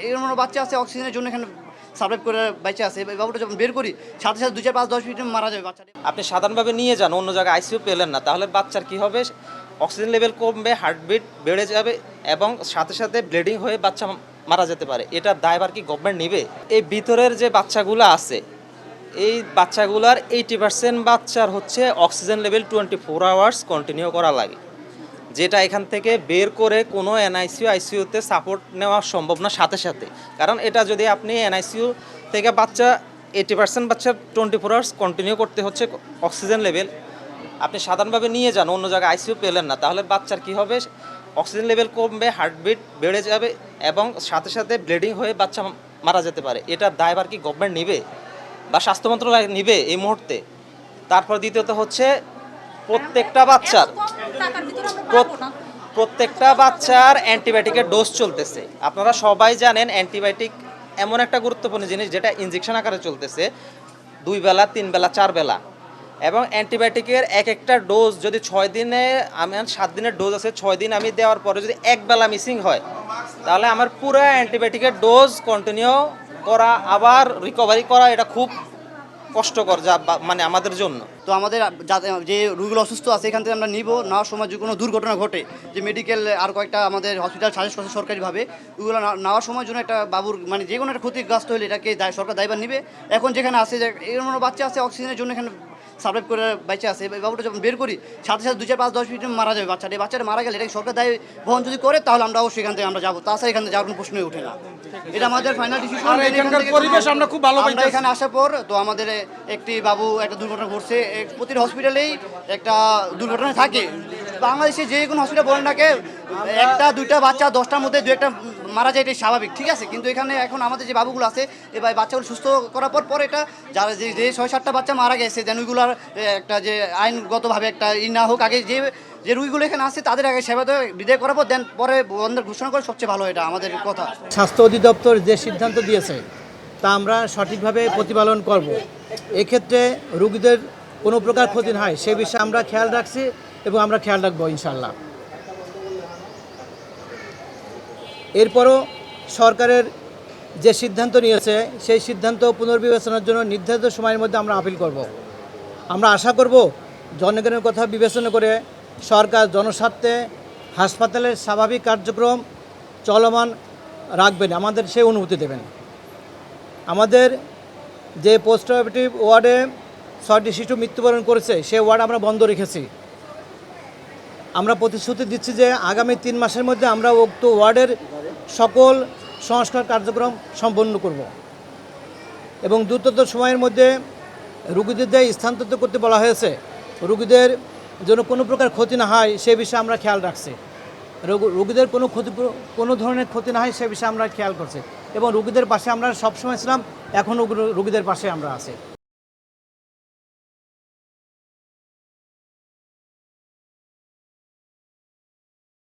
এরকম বাচ্চা আছে অক্সিজেনের জন্য এখানে সার্ভাইভ করে বেঁচে আছে। এই বাবুটা যখন বের করি সাথে সাথে 2 4 5 10 মিনিটে মারা যাবে বাচ্চাটা। আপনি সাধারণভাবে নিয়ে যান অন্য জায়গায় আইসিইউ পেলেন না, তাহলে বাচ্চার কি হবে? অক্সিজেন লেভেল কমবে, হার্টবিট বেড়ে যাবে এবং সাথে সাথে ব্লিডিং হয়ে বাচ্চা মারা যেতে পারে। এটার দায়ভার কি গভর্নমেন্ট নেবে? এই ভিতরের যে বাচ্চাগুলো আছে, এই বাচ্চাগুলার 80% বাচ্চার হচ্ছে অক্সিজেন লেভেল 24 আওয়ার্স কন্টিনিউ করা লাগে, যেটা এখান থেকে বের করে কোনো আইসিইউতে সাপোর্ট নেওয়া সম্ভব না সাথে সাথে। কারণ এটা যদি আপনি এনআইসিইউ থেকে বাচ্চা 80% বাচ্চা 24 আওয়ার্স কন্টিনিউ করতে হচ্ছে অক্সিজেন লেভেল, আপনি সাধারণভাবে নিয়ে যান অন্য জায়গায় আইসিইউ পেলেন না, তাহলে বাচ্চার কি হবে? অক্সিজেন লেভেল কমবে, হার্টবিট বেড়ে যাবে এবং সাথে সাথে ব্লিডিং হয়ে বাচ্চা মারা যেতে পারে। এটার দায়ভার কি গভর্নমেন্ট নেবে বা স্বাস্থ্য মন্ত্রণালয় নেবে এই মুহূর্তে? তারপর দ্বিতীয়ত হচ্ছে প্রত্যেকটা বাচ্চার অ্যান্টিবায়োটিকের ডোজ চলতেছে। আপনারা সবাই জানেন অ্যান্টিবায়োটিক এমন একটা গুরুত্বপূর্ণ জিনিস যেটা ইনজেকশন আকারে চলতেছে 2 বেলা 3 বেলা 4 বেলা, এবং অ্যান্টিবায়োটিকের এক একটা ডোজ যদি 6 দিনে, আমি 7 দিনের ডোজ আছে, 6 দিন আমি দেওয়ার পরে যদি এক বেলা মিসিং হয় তাহলে আমার পুরো অ্যান্টিবায়োটিকের ডোজ কন্টিনিউ করা আবার রিকভারি করা এটা খুব কষ্টকর, যা মানে আমাদের জন্য। তো আমাদের যে রোগীগুলো অসুস্থ আছে এখান থেকে আমরা নিব, নেওয়ার সময় যদি কোনো দুর্ঘটনা ঘটে, যে মেডিকেল আর কয়েকটা আমাদের হসপিটাল সাজেস্ট করছে সরকারিভাবে, ওইগুলো নেওয়ার সময় জন্য একটা বাবুর মানে যে কোনো একটা ক্ষতিগ্রস্ত হলে এটাকে সরকার দায়ভার নিবে। এখন যেখানে আছে যে এরকম বাচ্চা আছে অক্সিজেনের জন্য এখানে সার্ভাইভ করে বেঁচে আছে, এই বাবুটা যখন বের করি সাথে সাথে 2 4 5 10 মিনিটে মারা যাবে বাচ্চাটা। এই বাচ্চাটা মারা গেলে এটাকে সরকার দায় বহন যদি করে তাহলে আমরা অবশ্যই এখান থেকে আমরা যাবো, তাছাড়া এখান থেকে যাওয়ার কোনো প্রশ্নই ওঠে না। এটা আমাদের ফাইনাল ডিসিশন। এখানকার পরিবেশ আমরা খুব ভালো পাইতেছি। এখানে আসার পর তো আমাদের একটি বাবু একটা দুর্ঘটনা ঘটছে, প্রতিটা হসপিটালেই একটা দুর্ঘটনা থাকে। বাংলাদেশে যে কোনো হসপিটাল বলেন নাকি একটা দুইটা বাচ্চা 10টার মধ্যে 2 একটা মারা যায়, এটাই স্বাভাবিক, ঠিক আছে। কিন্তু এখানে এখন আমাদের যে বাবুগুলো আছে এবার বাচ্চাগুলো সুস্থ করার পর এটা যারা যে 6-7টা বাচ্চা মারা গেছে যেন ওইগুলোর একটা যে আইনগতভাবে একটা না হোক, আগে যে রুগীগুলো এখানে আছে তাদের আগে সেবা বিদায় করার পর দেন পরে বন্ধের ঘোষণা করে সবচেয়ে ভালো, এটা আমাদের কথা। স্বাস্থ্য অধিদপ্তর যে সিদ্ধান্ত দিয়েছে তা আমরা সঠিকভাবে প্রতিপালন করব। এক্ষেত্রে রোগীদের কোনো প্রকার ক্ষতি না হয় সে বিষয়ে আমরা খেয়াল রাখছি এবং আমরা খেয়াল রাখবো ইনশাল্লাহ। এরপরও সরকারের যে সিদ্ধান্ত নিয়েছে সেই সিদ্ধান্ত পুনর্বিবেচনার জন্য নির্ধারিত সময়ের মধ্যে আমরা আপিল করব। আমরা আশা করব জনগণের কথা বিবেচনা করে সরকার জনস্বার্থে হাসপাতালের স্বাভাবিক কার্যক্রম চলমান রাখবেন, আমাদের সেই অনুমতি দেবেন। আমাদের যে পোস্ট অপারেটিভ ওয়ার্ডে 6টি শিশু মৃত্যুবরণ করেছে সেই ওয়ার্ড আমরা বন্ধ রেখেছি। আমরা প্রতিশ্রুতি দিচ্ছি যে আগামী 3 মাসের মধ্যে আমরা উক্ত ওয়ার্ডের সকল সংস্কার কার্যক্রম সম্পন্ন করব এবং দ্রুততর সময়ের মধ্যে রোগীদের যে স্থানান্তরিত করতে বলা হয়েছে রোগীদের যেন কোনো প্রকার ক্ষতি না হয় সে বিষয়ে আমরা খেয়াল রাখছি। রোগীদের কোনো ধরনের ক্ষতি না হয় সে বিষয়ে আমরা খেয়াল করছি এবং রোগীদের পাশে আমরা সবসময় ছিলাম, এখনও রোগীদের পাশে আমরা আছি।